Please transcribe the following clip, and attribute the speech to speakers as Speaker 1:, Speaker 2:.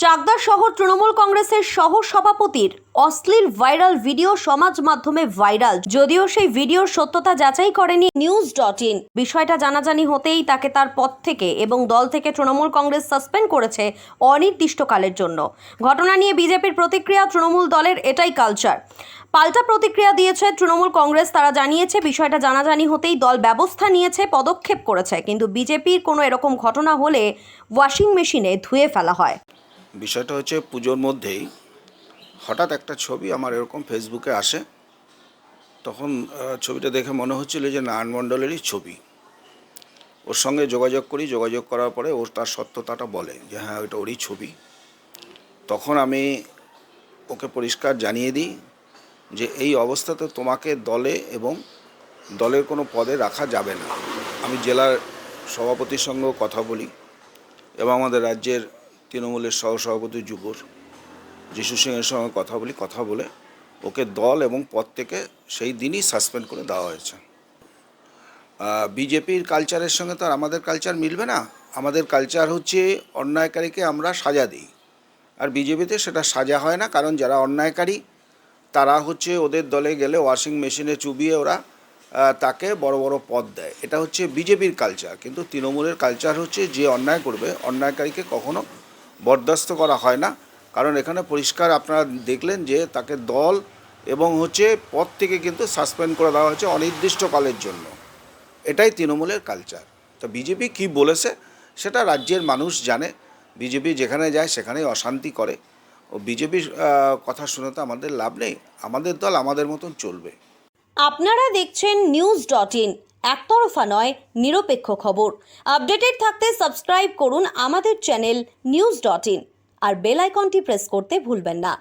Speaker 1: চাকদা শহর তৃণমূল কংগ্রেসের সহ সভাপতির অশ্লীল ভাইরাল ভিডিও সমাজ মাধ্যমে ভাইরাল, যদিও সেই ভিডিওর সত্যতা যাচাই করেনি news.in। বিষয়টা জানাজানি হতেই তাকে তার পদ থেকে এবং দল থেকে তৃণমূল কংগ্রেস সাসপেন্ড করেছে অনির্দিষ্টকালের জন্য। ঘটনা নিয়ে বিজেপির প্রতিক্রিয়া, তৃণমূল দলের এটাই কালচার। পাল্টা প্রতিক্রিয়া দিয়েছে তৃণমূল কংগ্রেস। তারা জানিয়েছে বিষয়টা জানাজানি হতেই দল ব্যবস্থা নিয়েছে, পদক্ষেপ করেছে, কিন্তু বিজেপির কোনো এরকম ঘটনা হলে ওয়াশিং মেশিনে ধুয়ে ফেলা হয়।
Speaker 2: বিষয়টা হচ্ছে পুজোর মধ্যেই হঠাৎ একটা ছবি আমার এরকম ফেসবুকে আসে। তখন ছবিটা দেখে মনে হচ্ছিল যে নারায়ণ মণ্ডলেরই ছবি। ওর সঙ্গে যোগাযোগ করি, যোগাযোগ করার পরে ওর তার সত্যতাটা বলে যে হ্যাঁ ওইটা ওরই ছবি। তখন আমি ওকে পরিষ্কার জানিয়ে দিই যে এই অবস্থাতে তোমাকে দলে এবং দলের কোনো পদে রাখা যাবে না। আমি জেলার সভাপতির সঙ্গেও কথা বলি এবং আমাদের রাজ্যের তৃণমূলের সহসভাপতি যুবর যিশু সিংয়ের সঙ্গে কথা বলে ওকে দল এবং পদ থেকে সেই দিনই সাসপেন্ড করে দেওয়া হয়েছে। বিজেপির কালচারের সঙ্গে তো আর আমাদের কালচার মিলবে না। আমাদের কালচার হচ্ছে অন্যায়কারীকে আমরা সাজা দিই, আর বিজেপিতে সেটা সাজা হয় না। কারণ যারা অন্যায়কারী তারা হচ্ছে ওদের দলে গেলে ওয়াশিং মেশিনে চুবিয়ে ওরা তাকে বড় বড় পদ দেয়। এটা হচ্ছে বিজেপির কালচার। কিন্তু তৃণমূলের কালচার হচ্ছে যে অন্যায় করবে অন্যায়কারীকে কখনো বরদাস্ত করা হয় না। কারণ এখানে পরিষ্কার আপনারা দেখলেন যে তাকে দল এবং হচ্ছে পদ থেকে কিন্তু সাসপেন্ড করে দেওয়া হয়েছে অনির্দিষ্টকালের জন্য। এটাই তৃণমূলের কালচার। তো বিজেপি কী বলেছে সেটা রাজ্যের মানুষ জানে। বিজেপি যেখানে যায় সেখানেই অশান্তি করে। ও বিজেপির কথা শুনে তো আমাদের লাভ নেই। আমাদের দল আমাদের মতন চলবে।
Speaker 1: আপনারা দেখছেন news.in, একতরফা নয়, নিরপেক্ষ খবর। আপডেটেড থাকতে সাবস্ক্রাইব করুন আমাদের চ্যানেল news.in আর বেল আইকনটি প্রেস করতে ভুলবেন না।